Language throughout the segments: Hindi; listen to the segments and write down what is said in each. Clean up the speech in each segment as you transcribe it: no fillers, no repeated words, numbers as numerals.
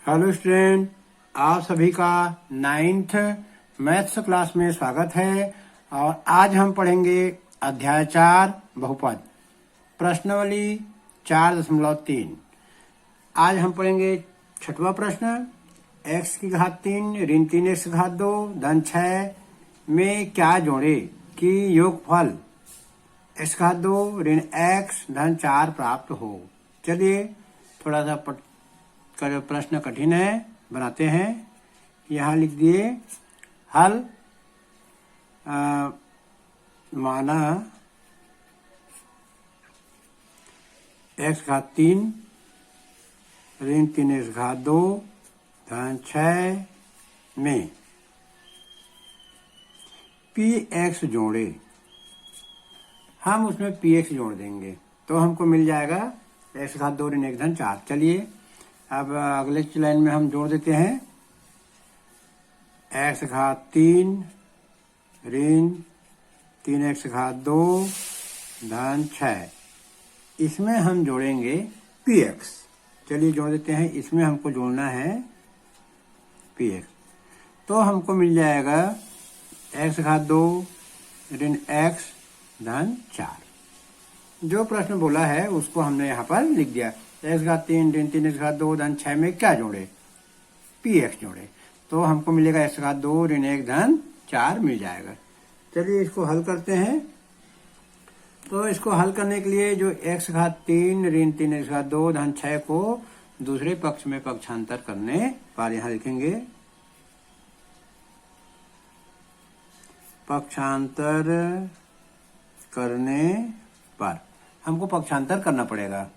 हेलो स्टूडेंट, आप सभी का 9th मैथ्स क्लास में स्वागत है। और आज हम पढ़ेंगे अध्याय 4 बहुपद प्रश्नावली 4.3। आज हम पढ़ेंगे 6वां प्रश्न। x की घात 3 ऋण 3x घात 2 धन 6 में क्या जोड़े कि योगफल x घात 2 ऋण x धन 4 प्राप्त हो। चलिए थोड़ा सा प्रश्न कठिन है, बनाते हैं। यहाँ लिख दिए हल। माना x घात 3 ऋण 3x घात 2 धन 6 में px जोड़े। हम उसमें px जोड़ देंगे तो हमको मिल जाएगा x घात 2 ऋण 1 धन 4। चलिए अब अगले लाइन में हम जोड़ देते हैं x घात 3 ऋण 3x घात 2 धन 6। इसमें हम जोड़ेंगे px। चलिए जोड़ देते हैं, इसमें हमको जोड़ना है px। तो हमको मिल जाएगा x घात 2 ऋण x धन 4। जो प्रश्न बोला है उसको हमने यहाँ पर लिख दिया। x घात 3 ऋण 3x घात 2 धन 6 में क्या जोड़े? px जोड़े। तो हमको मिलेगा x घात 2 ऋण 1 धन 4 मिल जाएगा। चलिए इसको हल करते हैं। तो इसको हल करने के लिए जो x घात 3 ऋण 3x घात 2 धन 6 को दूसरे पक्ष में पक्षांतर करने पर यहाँ लिखेंगे पक्षांतर करने पर। हमको पक्षांतर करना पड़ेगा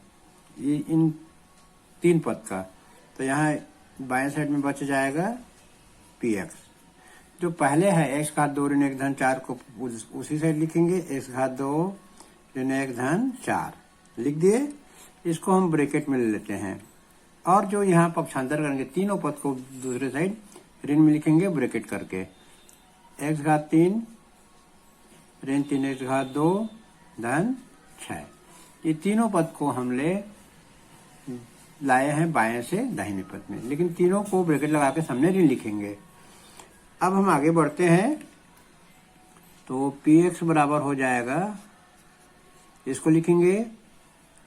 ये इन 3 पद का। तो यहाँ बाएं साइड में बच जाएगा px। जो पहले है x घात 2 ऋण 1 धन 4 को उसी साइड लिखेंगे। x घात 2 ऋण 1 धन 4 लिख दिए। इसको हम ब्रैकेट में ले लेते हैं और जो यहाँ पक्षांतर करेंगे तीनों पद को दूसरे साइड ऋण में लिखेंगे ब्रैकेट करके। x घात 3 ऋण 3x घात 2 धन 6। ये तीनों पद को हम लाए हैं बाएं से दाहिने पद में, लेकिन तीनों को ब्रैकेट लगा के सामने ऋण लिखेंगे। अब हम आगे बढ़ते हैं तो px बराबर हो जाएगा, इसको लिखेंगे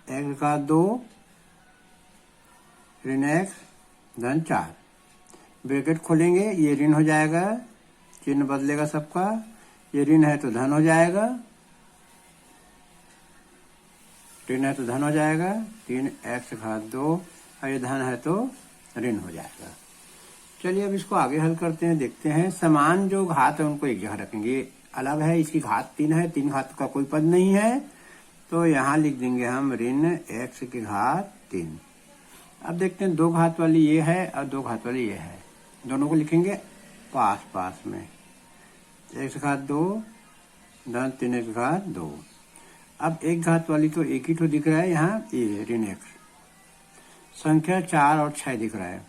x घात 2 ऋण x धन 4। ब्रैकेट खोलेंगे, ये ऋण हो जाएगा, चिन्ह बदलेगा सबका। ये ऋण है तो धन हो जाएगा, ऋण है तो धन हो जाएगा 3x घात 2 और ये धन है तो ऋण हो जाएगा। चलिए अब इसको आगे हल करते हैं, देखते हैं। समान जो घात है उनको एक जगह रखेंगे। अलग है, इसकी घात 3 है, 3 घात का कोई पद नहीं है, तो यहाँ लिख देंगे हम ऋण x की घात 3। अब देखते हैं 2 घात वाली ये है और 2 घात वाली ये है, दोनों को लिखेंगे पास पास में। x घात 2 धन 3x घात 2। अब 1 घात वाली तो एक ही तो दिख रहा है यहाँ, ये ऋण x। संख्या 4 और 6 दिख रहा है,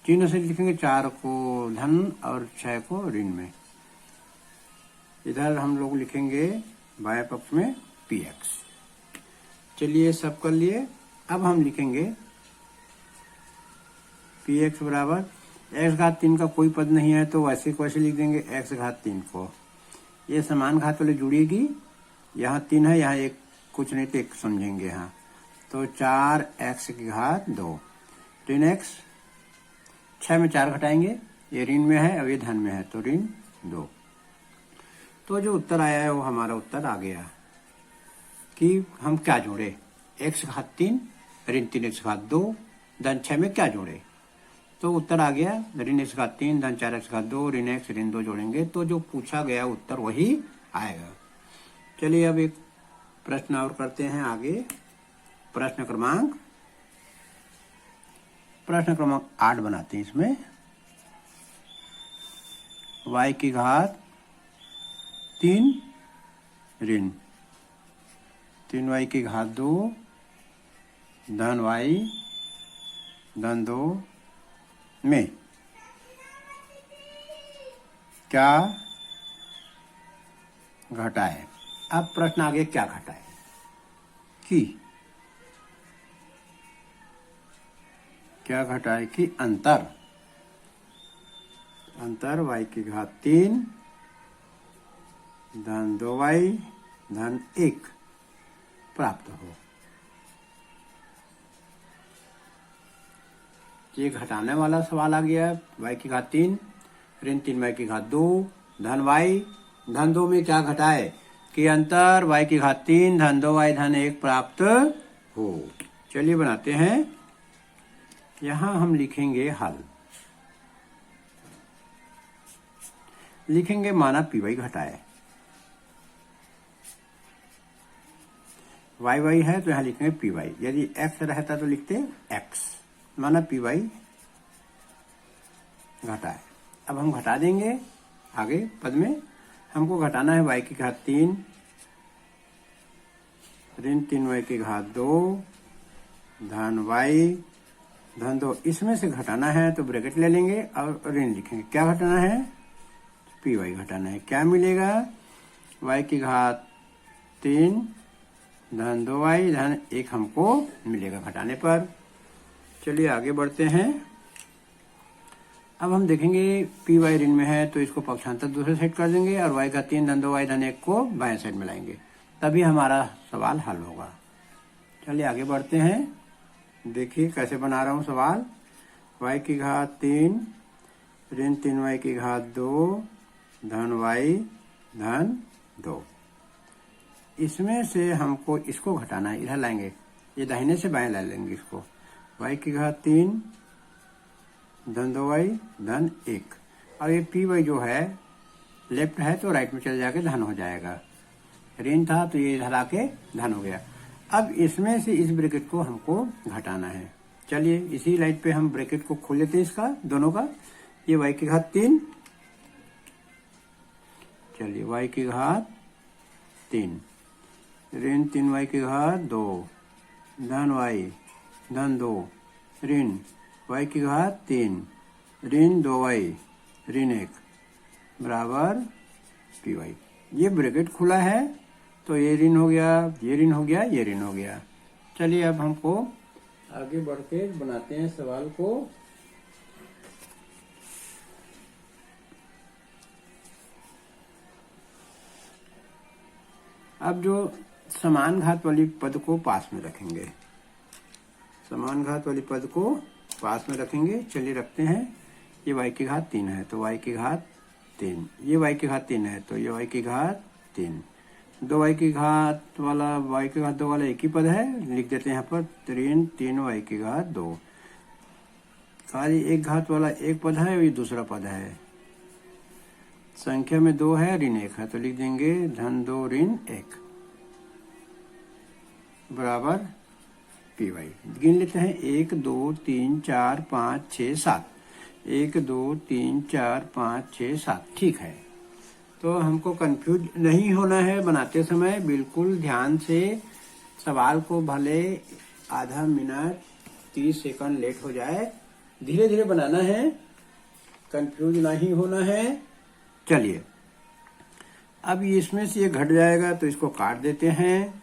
चिन्ह से लिखेंगे 4 को धन और 6 को ऋण में। इधर हम लोग लिखेंगे बाएं पक्ष में px। चलिए सब कर लिए। अब हम लिखेंगे px बराबर x घात 3 का कोई पद नहीं है तो वैसे को वैसे लिख देंगे x घात 3 को। ये समान घात वाली जुड़ेगी, यहाँ 3 है, यहाँ एक कुछ नहीं तो एक समझेंगे यहाँ। तो 4x की घात 2 ऋण x। 6 में 4 घटाएंगे, ये ऋण में है और ये धन में है तो ऋण 2। तो जो उत्तर आया है वो हमारा उत्तर आ गया कि हम क्या जोड़े। x घात 3 ऋण 3x घात 2 धन 6 में क्या जोड़े। तो उत्तर आ गया ऋण x घात 3 धन 4x घात 2 ऋण x ऋण 2 जोड़ेंगे तो जो पूछा गया उत्तर वही आएगा। चलिए अब एक प्रश्न और करते हैं आगे। प्रश्न क्रमांक 8 बनाते हैं। इसमें y की घात 3 ऋण 3y की घात 2 धन y धन 2 में क्या घटाए। अब प्रश्न आगे क्या घटाए कि क्या घटाए कि अंतर y की घात 3 धन 2y धन 1 प्राप्त हो। ये घटाने वाला सवाल आ गया। y की घात 3 ऋण 3y की घात 2 धन y धन 2 में क्या घटाए कि अंतर y की घात 3 धन 2y धन 1 प्राप्त हो। चलिए बनाते हैं। यहां हम लिखेंगे हल, लिखेंगे माना py घटाए, y है तो यहां लिखेंगे py। यदि x रहता तो लिखते x, माना py घटाए। अब हम घटा देंगे आगे पद में। हमको घटाना है y की घात 3 ऋण 3y की घात 2 धन y धन 2। इसमें से घटाना है तो ब्रैकेट ले लेंगे और ऋण लिखेंगे। क्या घटाना है? py घटाना है। क्या मिलेगा? y की घात 3 धन 2y धन 1 हमको मिलेगा घटाने पर। चलिए आगे बढ़ते हैं। अब हम देखेंगे py ऋण में है तो इसको पक्षांतर दूसरे साइड कर देंगे और y का 3 धन 2y धन 1 को बाएं साइड में लाएंगे, तभी हमारा सवाल हल होगा। चलिए आगे बढ़ते हैं। देखिए कैसे बना रहा हूं सवाल। y की घात 3 ऋण 3y की घात 2 धन y धन 2। इसमें से हमको इसको घटाना है, इधर लाएंगे, ये दाहिने से बाएं ला लेंगे इसको। y की घात 3 धन 2y धन 1 और ये py जो है लेफ्ट है तो राइट में चले जाके धन हो जाएगा। ऋण था तो ये इधर आके धन हो गया। अब इसमें से इस ब्रैकेट को हमको घटाना है। चलिए इसी लाइन पे हम ब्रैकेट को खोल लेते हैं इसका दोनों का। ये y की घात 3, चलिए y की घात 3 ऋण 3y की घात 2 धन y धन 2 ऋण y की घात 3 ऋण 2y ऋण 1 बराबर py। ये ब्रैकेट खुला है तो ये ऋण हो गया, ये ऋण हो गया, ये ऋण हो गया। चलिए अब हमको आगे बढ़ के बनाते हैं सवाल को। अब जो समान घात वाली पद को पास में रखेंगे, समान घात वाली पद को पास में रखेंगे। चलिए रखते हैं। ये y की घात 3 है तो y की घात 3, ये y की घात 3 है तो ये y की घात 3। 2y की घात वाला y की घात 2 वाला एक ही पद है, लिख देते हैं यहाँ पर ऋण 3y की घात 2। खाली एक घात वाला एक पद है और ये दूसरा पद है। संख्या में 2 है, ऋण 1 है तो लिख देंगे धन 2 ऋण 1 बराबर py। गिन लेते हैं 1 2 3 4 5 6 7, 1 2 3 4 5 6 7। ठीक है, तो हमको कंफ्यूज नहीं होना है बनाते समय। बिल्कुल ध्यान से सवाल को भले आधा मिनट 30 सेकंड लेट हो जाए, धीरे धीरे बनाना है, कंफ्यूज नहीं होना है। चलिए अब इसमें से ये घट जाएगा तो इसको काट देते हैं।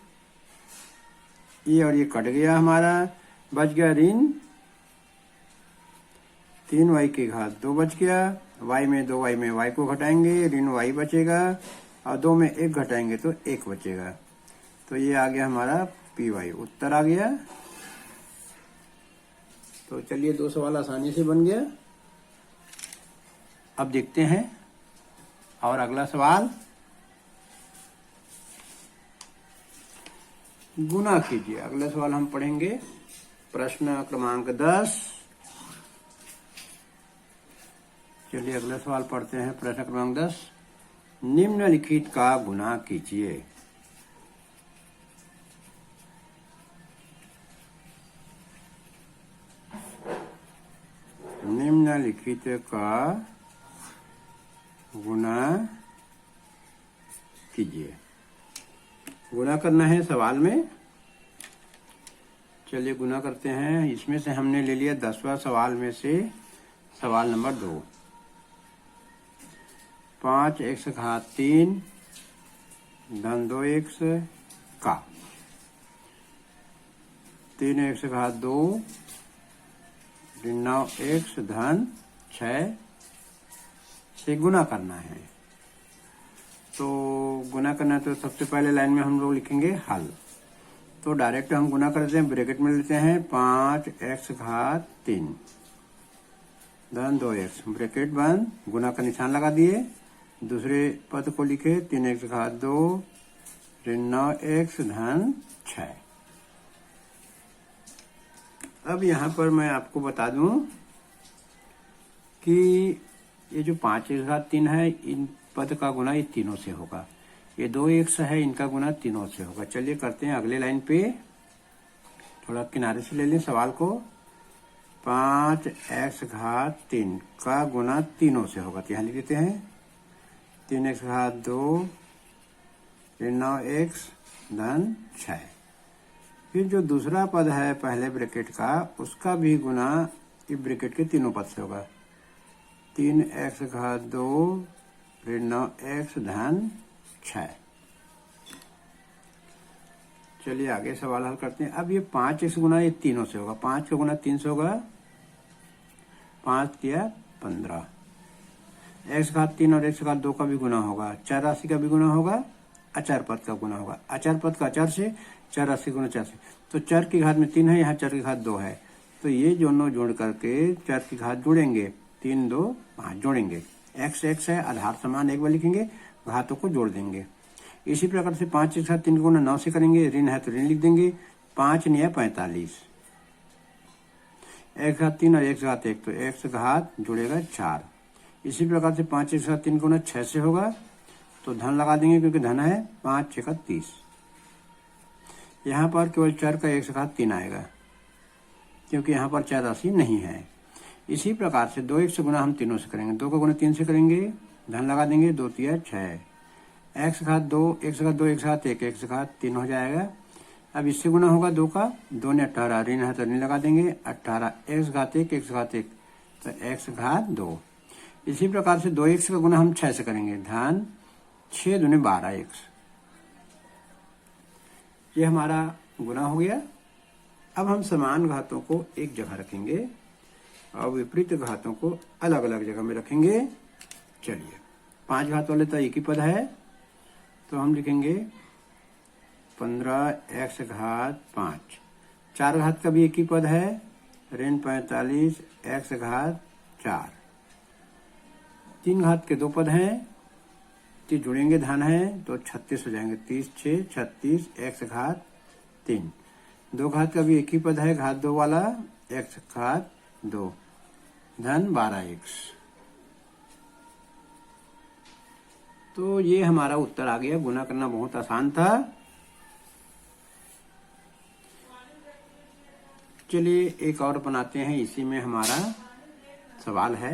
ये और ये कट गया हमारा, बच गया ऋण 3y की घात 2 बच गया। y में 2y में y को घटाएंगे, ऋण y बचेगा और 2 में 1 घटाएंगे तो 1 बचेगा। तो ये आ गया हमारा py, उत्तर आ गया। तो चलिए 2 सवाल आसानी से बन गया। अब देखते हैं और अगला सवाल। गुना कीजिए। अगला सवाल हम पढ़ेंगे प्रश्न क्रमांक 10। चलिए अगला सवाल पढ़ते हैं। प्रश्न क्रमांक 10, निम्नलिखित का गुना कीजिए। निम्नलिखित का गुना कीजिए। गुना करना है सवाल में। चलिए गुना करते हैं। इसमें से हमने ले लिया 10वां सवाल में से सवाल नंबर 2। 5x घात 3 धन 2x का 3x घात 2 ऋण 9x धन 6 से गुना करना है। तो गुना करना है तो सबसे पहले लाइन में हम लोग लिखेंगे हल। तो डायरेक्ट हम गुना करते हैं, ब्रैकेट में लेते हैं 5x घात 3 धन 2x, ब्रैकेट बंद, गुना का निशान लगा दिए। दूसरे पद को लिखे 3x घात 2 ऋण 9x धन 6। अब यहाँ पर मैं आपको बता दूं कि ये जो 5x घात 3 है, इन पद का गुना ये तीनों से होगा। ये 2x है, इनका गुना तीनों से होगा। चलिए करते हैं अगले लाइन पे, थोड़ा किनारे से ले लें सवाल को। 5x घात 3 का गुना तीनों से होगा, तो यहाँ लिख देते हैं 3x घात 2 ऋण 9x धन 6। फिर जो दूसरा पद है पहले ब्रैकेट का, उसका भी गुना इस ब्रैकेट के तीनों पद से होगा। 3x घात 2 ऋण 9x धन 6। चलिए आगे सवाल हल करते हैं। अब ये 5x गुना ये तीनों से होगा, 5 का गुना 3 से होगा, 5 तिया 15। x घात 3 और x घात 2 का भी गुना होगा, चर राशि का भी गुना होगा, अचर पद का गुना होगा। अचर पद का अचर से, चर राशि गुना चर से। तो चर की घात में 3 है, यहाँ चर की घात 2 है, तो ये दोनों जोड़ करके चर की घात जोड़ेंगे, 3 2 5 जोड़ेंगे। x x है, आधार समान एक बार लिखेंगे, घातों को जोड़ देंगे। इसी प्रकार से 5 के साथ 3 को गुना 9 से करेंगे, ऋण है तो ऋण लिख देंगे, 5 9 45। x घात 3 और x घात 1, तो x घात जुड़ेगा 4। इसी प्रकार से 5 के साथ 3 को गुना 6 से होगा, तो धन लगा देंगे क्योंकि धन है, 5 6 का 30। यहाँ पर केवल चर का x घात 3 आएगा क्योंकि यहाँ पर चर राशि नहीं है। इसी प्रकार से 2x से गुना हम तीनों से करेंगे, 2 का गुना 3 से करेंगे, धन लगा देंगे, 2 तिया 6। x घात 2 x घात 2 x घात 1 x घात 3 हो जाएगा। अब इससे गुना होगा 2 का, 2 ने 18, ऋण है तो ऋण लगा देंगे, 18 x घात 1 x घात 1, तो x घात 2। इसी प्रकार से 2x का गुना हम 6 से करेंगे, धन 6 दूने 12x। ये हमारा गुना हो गया। अब हम समान घातों को एक जगह रखेंगे और विपरीत घातों को अलग अलग जगह में रखेंगे। चलिए 5 घात वाले तो एक ही पद है, तो हम लिखेंगे 15x घात 5। 4 घात का भी एक ही पद है, ऋण 45 x घात 4। 3 घात के 2 पद हैं, तो जुड़ेंगे, धन है तो 36 हो जाएंगे, 30 6 36 x घात 3। 2 घात का भी एक ही पद है, घात 2 वाला, x घात 2 धन 12x। तो ये हमारा उत्तर आ गया। गुना करना बहुत आसान था। चलिए एक और बनाते हैं, इसी में हमारा सवाल है।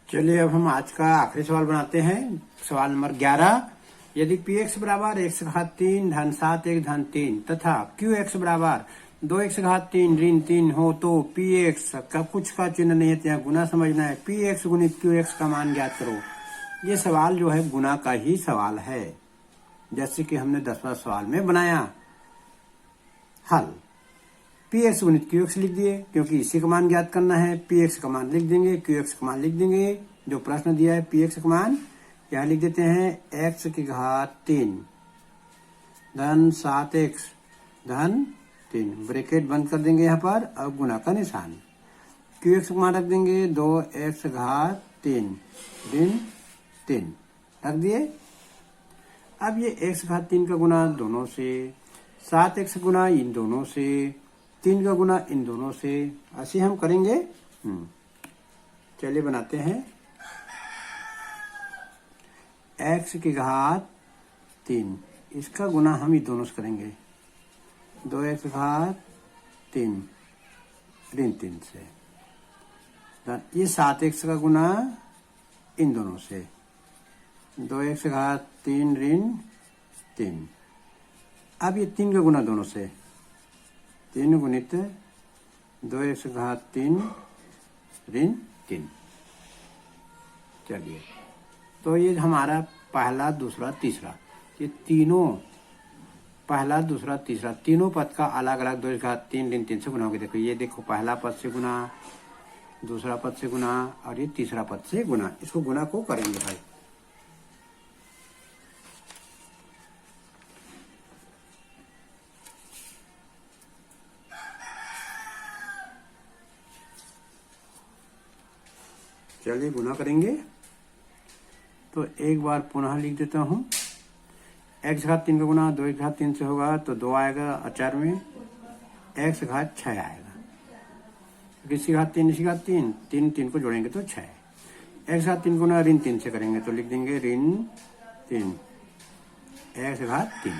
चलिए अब हम आज का आखिरी सवाल बनाते हैं, सवाल नंबर 11। यदि px बराबर x घात 3 धन 7 1 धन 3 तथा qx बराबर 2x घात 3 ऋण 3 हो, तो px का कुछ का चिन्ह नहीं है, यहाँ गुना समझना है। px गुणित qx का मान ज्ञात करो। ये सवाल जो है गुना का ही सवाल है, जैसे कि हमने 10वां सवाल में बनाया। हल px गुणित qx लिख दिए, क्योंकि इसी का मान ज्ञात करना है। px का मान लिख देंगे, qx का मान लिख देंगे। जो प्रश्न दिया है px का मान यहाँ लिख देते हैं, x की घात 3 धन 7x धन 3, ब्रैकेट बंद कर देंगे यहाँ पर, और गुना का निशान। qx का मान रख देंगे 2x घात 3 ऋण 3 रख दिए। अब ये x घात 3 का गुना दोनों से, 7x गुना इन दोनों से, 3 का गुना इन दोनों से, ऐसे हम करेंगे। चलिए बनाते हैं। x की घात 3, इसका गुना हम ही दोनों से करेंगे, 2x घात 3 ऋण 3 से। ये 7x का गुना इन दोनों से, 2x घात 3 ऋण 3। अब ये 3 का गुना दोनों से, 3 गुणित 2x घात 3 ऋण 3। चलिए, तो ये हमारा पहला, दूसरा, तीसरा, ये तीनों पहला दूसरा तीसरा तीनों पद का अलग अलग 2 घात 3 ऋण 3 से गुना होगी। देखो ये देखो पहला पद से गुना, दूसरा पद से गुना और ये तीसरा पद से गुना। इसको गुना को करेंगे भाई। चलिए गुना करेंगे तो एक बार पुनः लिख देता हूं। x घात 3 का गुना 2 घात 3 से होगा तो 2 आएगा, अचार में x घात 6 आएगा। किसी घात 3 इसी घात 3, 3 3 को जोड़ेंगे तो 6। x घात 3 गुना ऋण 3 से करेंगे तो लिख देंगे ऋण 3 x घात 3।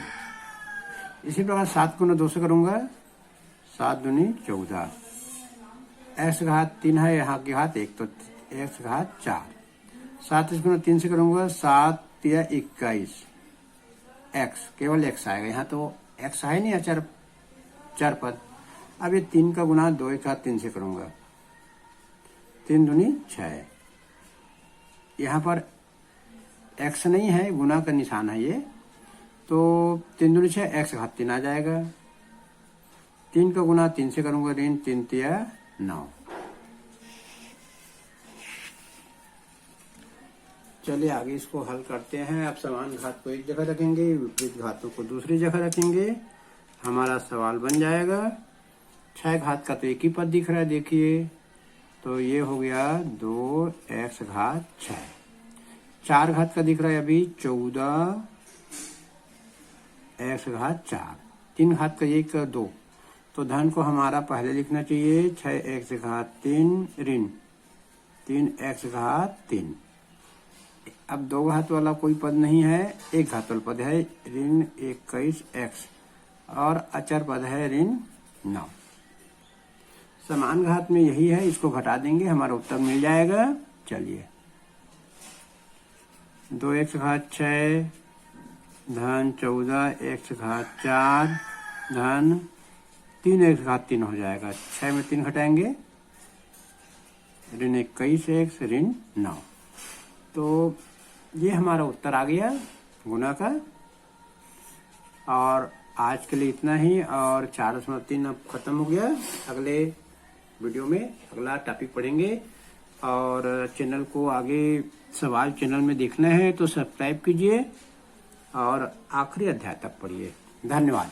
इसी प्रकार 7 गुना 2 से करूंगा, 7 दूनी 14। x घात 3 है, यहाँ की घात 1 तो x घात 4। 7 गुना 3 से करूंगा, 7 या 21 x, केवल x आएगा। यहाँ तो x है नहीं, चार पद। अब ये 3 का गुना 2 घात 3 से करूंगा, 3 दूनी 6। यहाँ पर x नहीं है, गुना का निशान है ये, तो 3 दूनी 6 x घात 3 आ जाएगा। 3 का गुना 3 से करूंगा, ऋण 3 तिया 9। चलिए आगे इसको हल करते हैं। अब समान घात को एक जगह रखेंगे, विपरीत घातों को दूसरी जगह रखेंगे। हमारा सवाल बन जाएगा। 6 घात का तो एक ही पद दिख रहा है, देखिए तो ये हो गया 2x घात 6। 4 घात का दिख रहा है अभी 14 x घात 4। 3 घात का 1 2, तो धन को हमारा पहले लिखना चाहिए 6x घात 3 ऋण 3x घात 3। अब 2 घात वाला कोई पद नहीं है, 1 घात वाला पद है ऋण 21x और अचर पद है ऋण 9। समान घात में यही है, इसको घटा देंगे, हमारा उत्तर मिल जाएगा। चलिए 2x घात 6 धन 14x घात 4 धन 3x घात 3 हो जाएगा। 6 में 3 घटाएंगे, ऋण 21x ऋण 9। तो ये हमारा उत्तर आ गया गुना का। और आज के लिए इतना ही, और 4.3 अब खत्म हो गया। अगले वीडियो में अगला टॉपिक पढ़ेंगे। और चैनल को आगे सवाल चैनल में देखना है तो सब्सक्राइब कीजिए और आखिरी अध्याय तक पढ़िए। धन्यवाद।